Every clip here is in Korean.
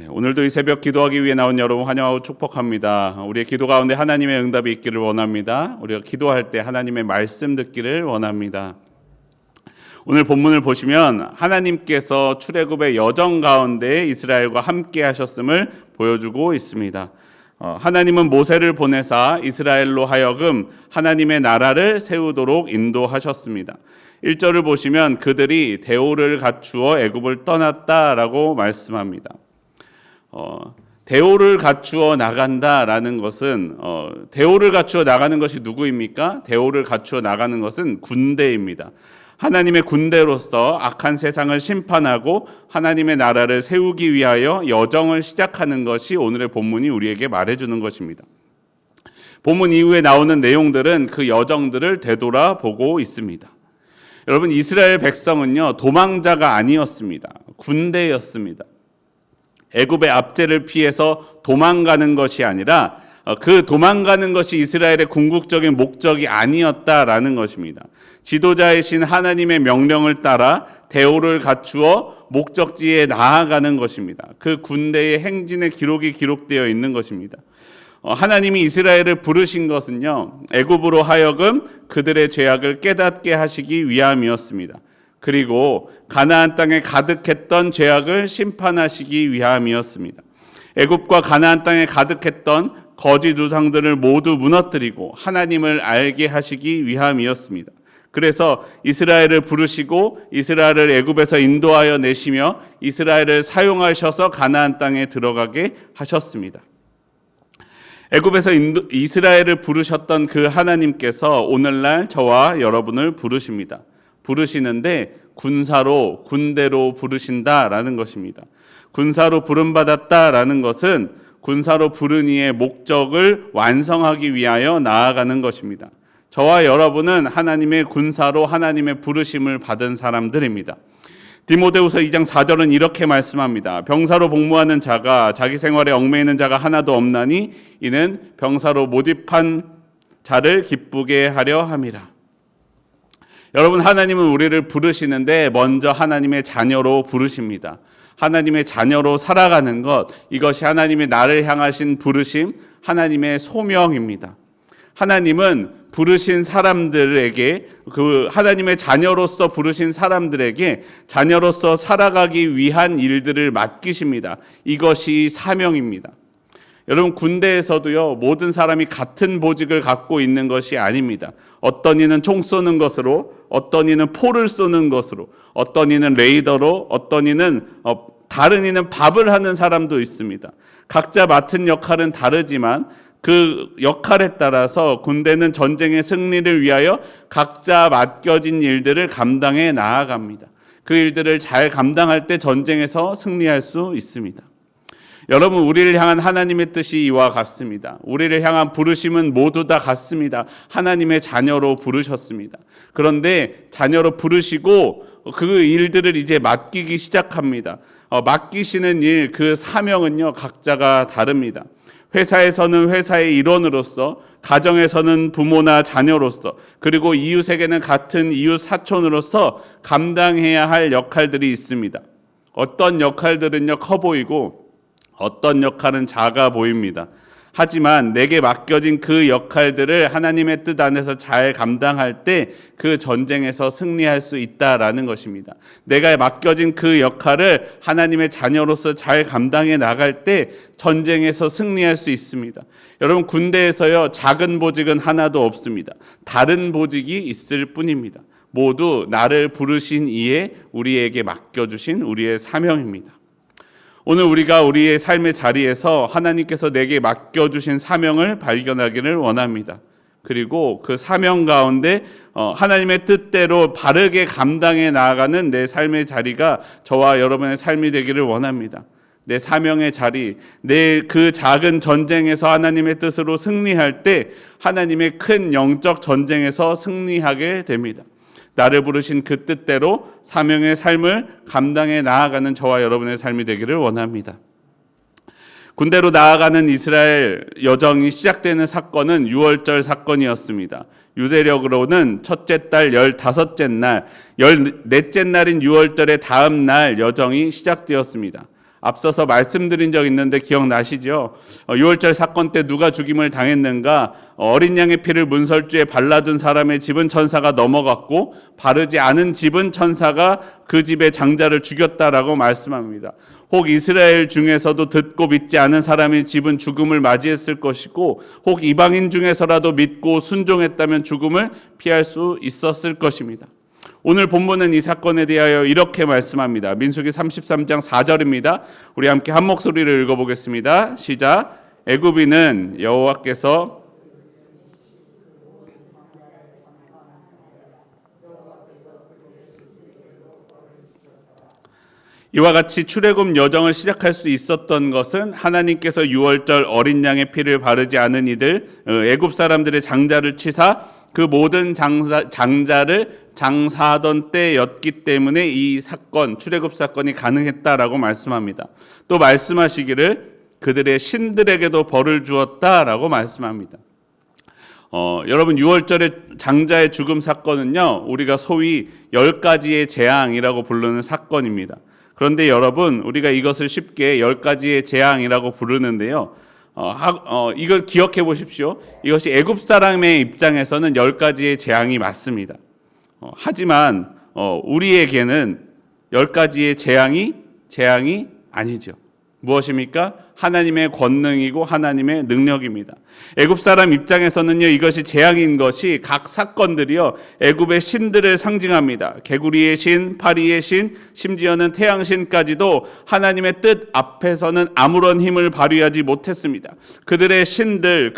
오늘도 이 새벽 기도하기 위해 나온 여러분 환영하고 축복합니다. 우리의 기도 가운데 하나님의 응답이 있기를 원합니다. 우리가 기도할 때 하나님의 말씀 듣기를 원합니다. 오늘 본문을 보시면 하나님께서 출애굽의 여정 가운데 이스라엘과 함께 하셨음을 보여주고 있습니다. 하나님은 모세를 보내사 이스라엘로 하여금 하나님의 나라를 세우도록 인도하셨습니다. 1절을 보시면 그들이 대오를 갖추어 애굽을 떠났다라고 말씀합니다. 대오를 갖추어 나간다라는 것은 대오를 갖추어 나가는 것이 누구입니까? 대오를 갖추어 나가는 것은 군대입니다. 하나님의 군대로서 악한 세상을 심판하고 하나님의 나라를 세우기 위하여 여정을 시작하는 것이 오늘의 본문이 우리에게 말해주는 것입니다. 본문 이후에 나오는 내용들은 그 여정들을 되돌아보고 있습니다. 여러분, 이스라엘 백성은요, 도망자가 아니었습니다. 군대였습니다. 애굽의 압제를 피해서 도망가는 것이 아니라 그 도망가는 것이 이스라엘의 궁극적인 목적이 아니었다라는 것입니다. 지도자이신 하나님의 명령을 따라 대오를 갖추어 목적지에 나아가는 것입니다. 그 군대의 행진의 기록이 기록되어 있는 것입니다. 하나님이 이스라엘을 부르신 것은요, 애굽으로 하여금 그들의 죄악을 깨닫게 하시기 위함이었습니다. 그리고 가나안 땅에 가득했던 죄악을 심판하시기 위함이었습니다. 애굽과 가나안 땅에 가득했던 거짓 우상들을 모두 무너뜨리고 하나님을 알게 하시기 위함이었습니다. 그래서 이스라엘을 부르시고 이스라엘을 애굽에서 인도하여 내시며 이스라엘을 사용하셔서 가나안 땅에 들어가게 하셨습니다. 애굽에서 이스라엘을 부르셨던 그 하나님께서 오늘날 저와 여러분을 부르십니다. 부르시는데 군대로 부르신다라는 것입니다. 군사로 부름받았다라는 것은 군사로 부른 이의 목적을 완성하기 위하여 나아가는 것입니다. 저와 여러분은 하나님의 군사로 하나님의 부르심을 받은 사람들입니다. 디모데후서 2장 4절은 이렇게 말씀합니다. 병사로 복무하는 자가 자기 생활에 얽매이는 자가 하나도 없나니 이는 병사로 모집한 자를 기쁘게 하려 함이라. 여러분, 하나님은 우리를 부르시는데 먼저 하나님의 자녀로 부르십니다. 하나님의 자녀로 살아가는 것, 이것이 하나님의 나를 향하신 부르심, 하나님의 소명입니다. 하나님은 부르신 사람들에게, 그 하나님의 자녀로서 부르신 사람들에게 자녀로서 살아가기 위한 일들을 맡기십니다. 이것이 사명입니다. 여러분, 군대에서도요, 모든 사람이 같은 보직을 갖고 있는 것이 아닙니다. 어떤 이는 총 쏘는 것으로, 어떤 이는 포를 쏘는 것으로, 어떤 이는 레이더로, 어떤 이는 다른 이는 밥을 하는 사람도 있습니다. 각자 맡은 역할은 다르지만 그 역할에 따라서 군대는 전쟁의 승리를 위하여 각자 맡겨진 일들을 감당해 나아갑니다. 그 일들을 잘 감당할 때 전쟁에서 승리할 수 있습니다. 여러분, 우리를 향한 하나님의 뜻이 이와 같습니다. 우리를 향한 부르심은 모두 다 같습니다. 하나님의 자녀로 부르셨습니다. 그런데 자녀로 부르시고 그 일들을 이제 맡기기 시작합니다. 맡기시는 일, 그 사명은요, 각자가 다릅니다. 회사에서는 회사의 일원으로서, 가정에서는 부모나 자녀로서, 그리고 이웃에게는 같은 이웃 사촌으로서 감당해야 할 역할들이 있습니다. 어떤 역할들은요, 커 보이고 어떤 역할은 작아 보입니다. 하지만 내게 맡겨진 그 역할들을 하나님의 뜻 안에서 잘 감당할 때 그 전쟁에서 승리할 수 있다라는 것입니다. 내가 맡겨진 그 역할을 하나님의 자녀로서 잘 감당해 나갈 때 전쟁에서 승리할 수 있습니다. 여러분, 군대에서요, 작은 보직은 하나도 없습니다. 다른 보직이 있을 뿐입니다. 모두 나를 부르신 이에 우리에게 맡겨주신 우리의 사명입니다. 오늘 우리가 우리의 삶의 자리에서 하나님께서 내게 맡겨주신 사명을 발견하기를 원합니다. 그리고 그 사명 가운데 하나님의 뜻대로 바르게 감당해 나아가는 내 삶의 자리가 저와 여러분의 삶이 되기를 원합니다. 내 사명의 자리, 내 그 작은 전쟁에서 하나님의 뜻으로 승리할 때 하나님의 큰 영적 전쟁에서 승리하게 됩니다. 나를 부르신 그 뜻대로 사명의 삶을 감당해 나아가는 저와 여러분의 삶이 되기를 원합니다. 군대로 나아가는 이스라엘 여정이 시작되는 사건은 유월절 사건이었습니다. 유대력으로는 첫째 달 15째 날, 14째 날인 유월절의 다음 날 여정이 시작되었습니다. 앞서서 말씀드린 적 있는데 기억나시죠? 6월절 사건 때 누가 죽임을 당했는가? 어린 양의 피를 문설주에 발라둔 사람의 집은 천사가 넘어갔고 바르지 않은 집은 천사가 그 집의 장자를 죽였다라고 말씀합니다. 혹 이스라엘 중에서도 듣고 믿지 않은 사람의 집은 죽음을 맞이했을 것이고 혹 이방인 중에서라도 믿고 순종했다면 죽음을 피할 수 있었을 것입니다. 오늘 본문은 이 사건에 대하여 이렇게 말씀합니다. 민수기 33장 4절입니다. 우리 함께 한 목소리를 읽어보겠습니다. 시작. 애굽인은 여호와께서 이와 같이 출애굽 여정을 시작할 수 있었던 것은 하나님께서 유월절 어린 양의 피를 바르지 않은 이들 애굽 사람들의 장자를 치사 그 모든 장자를 장사하던 때였기 때문에 이 사건 출애굽 사건이 가능했다라고 말씀합니다. 또 말씀하시기를 그들의 신들에게도 벌을 주었다라고 말씀합니다. 여러분 6월절의 장자의 죽음 사건은요 우리가 소위 10가지의 재앙이라고 부르는 사건입니다. 그런데 여러분 우리가 이것을 쉽게 10가지의 재앙이라고 부르는데요. 이걸 기억해 보십시오. 이것이 애굽 사람의 입장에서는 10가지의 재앙이 맞습니다. 하지만 우리에게는 10가지의 재앙이 아니죠. 무엇입니까? 하나님의 권능이고 하나님의 능력입니다. 애굽 사람 입장에서는요 이것이 재앙인 것이 각 사건들이요 애굽의 신들을 상징합니다. 개구리의 신, 파리의 신, 심지어는 태양신까지도 하나님의 뜻 앞에서는 아무런 힘을 발휘하지 못했습니다. 그들의 신들,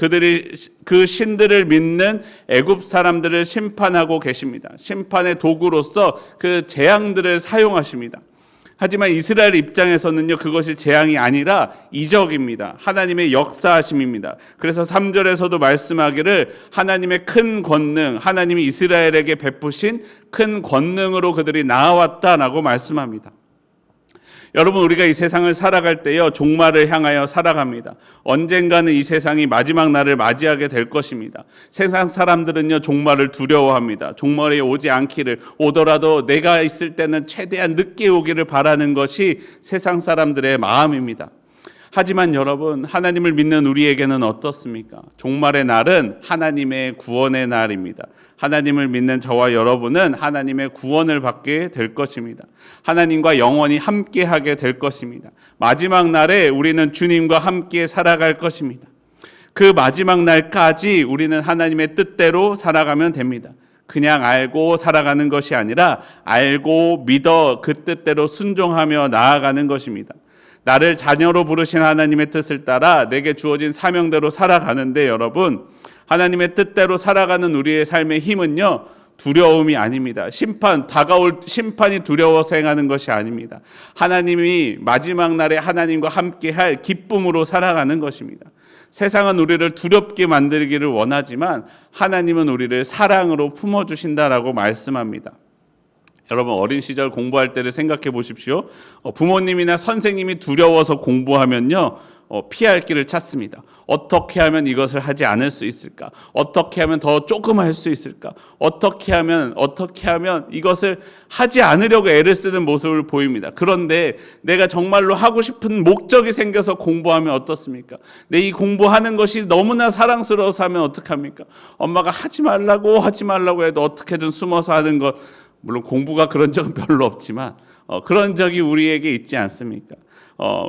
그 신들을 믿는 애굽 사람들을 심판하고 계십니다. 심판의 도구로서 그 재앙들을 사용하십니다. 하지만 이스라엘 입장에서는요 그것이 재앙이 아니라 이적입니다. 하나님의 역사하심입니다. 그래서 3절에서도 말씀하기를 하나님의 큰 권능, 하나님이 이스라엘에게 베푸신 큰 권능으로 그들이 나아왔다라고 말씀합니다. 여러분 우리가 이 세상을 살아갈 때요 종말을 향하여 살아갑니다. 언젠가는 이 세상이 마지막 날을 맞이하게 될 것입니다. 세상 사람들은요 종말을 두려워합니다. 종말이 오지 않기를, 오더라도 내가 있을 때는 최대한 늦게 오기를 바라는 것이 세상 사람들의 마음입니다. 하지만 여러분 하나님을 믿는 우리에게는 어떻습니까? 종말의 날은 하나님의 구원의 날입니다. 하나님을 믿는 저와 여러분은 하나님의 구원을 받게 될 것입니다. 하나님과 영원히 함께하게 될 것입니다. 마지막 날에 우리는 주님과 함께 살아갈 것입니다. 그 마지막 날까지 우리는 하나님의 뜻대로 살아가면 됩니다. 그냥 알고 살아가는 것이 아니라 알고 믿어 그 뜻대로 순종하며 나아가는 것입니다. 나를 자녀로 부르신 하나님의 뜻을 따라 내게 주어진 사명대로 살아가는데 여러분 하나님의 뜻대로 살아가는 우리의 삶의 힘은요 두려움이 아닙니다. 다가올 심판이 두려워서 행하는 것이 아닙니다. 하나님이 마지막 날에 하나님과 함께할 기쁨으로 살아가는 것입니다. 세상은 우리를 두렵게 만들기를 원하지만 하나님은 우리를 사랑으로 품어주신다라고 말씀합니다. 여러분 어린 시절 공부할 때를 생각해 보십시오. 부모님이나 선생님이 두려워서 공부하면요 피할 길을 찾습니다. 어떻게 하면 이것을 하지 않을 수 있을까? 어떻게 하면 더 조금 할 수 있을까? 어떻게 하면 이것을 하지 않으려고 애를 쓰는 모습을 보입니다. 그런데 내가 정말로 하고 싶은 목적이 생겨서 공부하면 어떻습니까? 내 이 공부하는 것이 너무나 사랑스러워서 하면 어떡합니까? 엄마가 하지 말라고 해도 어떻게든 숨어서 하는 것, 물론 공부가 그런 적은 별로 없지만 그런 적이 우리에게 있지 않습니까?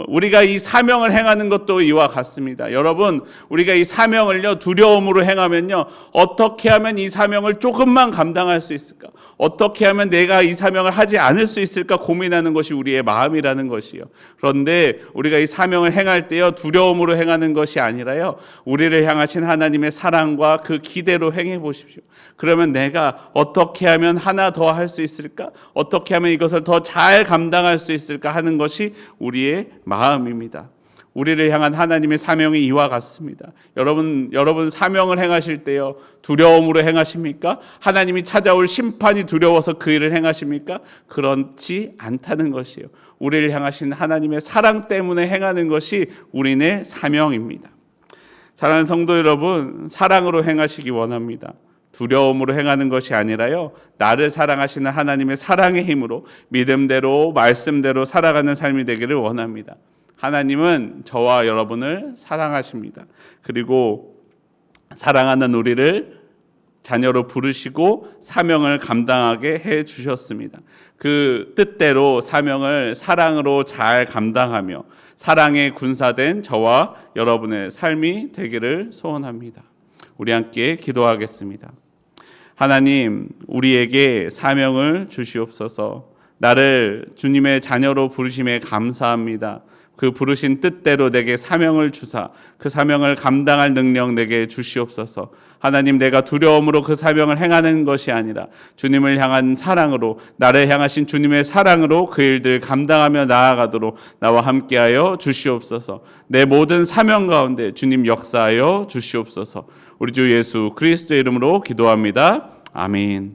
우리가 이 사명을 행하는 것도 이와 같습니다. 여러분 우리가 이 사명을요 두려움으로 행하면요 어떻게 하면 이 사명을 조금만 감당할 수 있을까? 어떻게 하면 내가 이 사명을 하지 않을 수 있을까 고민하는 것이 우리의 마음이라는 것이요. 그런데 우리가 이 사명을 행할 때요 두려움으로 행하는 것이 아니라요 우리를 향하신 하나님의 사랑과 그 기대로 행해 보십시오. 그러면 내가 어떻게 하면 하나 더 할 수 있을까? 어떻게 하면 이것을 더 잘 감당할 수 있을까 하는 것이 우리의 마음입니다. 우리를 향한 하나님의 사명이 이와 같습니다. 여러분 사명을 행하실 때요 두려움으로 행하십니까? 하나님이 찾아올 심판이 두려워서 그 일을 행하십니까? 그렇지 않다는 것이요. 우리를 향하신 하나님의 사랑 때문에 행하는 것이 우리의 사명입니다. 사랑하는 성도 여러분, 사랑으로 행하시기 원합니다. 두려움으로 행하는 것이 아니라요, 나를 사랑하시는 하나님의 사랑의 힘으로 믿음대로 말씀대로 살아가는 삶이 되기를 원합니다. 하나님은 저와 여러분을 사랑하십니다. 그리고 사랑하는 우리를 자녀로 부르시고 사명을 감당하게 해 주셨습니다. 그 뜻대로 사명을 사랑으로 잘 감당하며 사랑에 군사된 저와 여러분의 삶이 되기를 소원합니다. 우리 함께 기도하겠습니다. 하나님, 우리에게 사명을 주시옵소서. 나를 주님의 자녀로 부르심에 감사합니다. 그 부르신 뜻대로 내게 사명을 주사 그 사명을 감당할 능력 내게 주시옵소서. 하나님, 내가 두려움으로 그 사명을 행하는 것이 아니라 주님을 향한 사랑으로, 나를 향하신 주님의 사랑으로 그 일들 감당하며 나아가도록 나와 함께하여 주시옵소서. 내 모든 사명 가운데 주님 역사하여 주시옵소서. 우리 주 예수 그리스도의 이름으로 기도합니다. 아멘.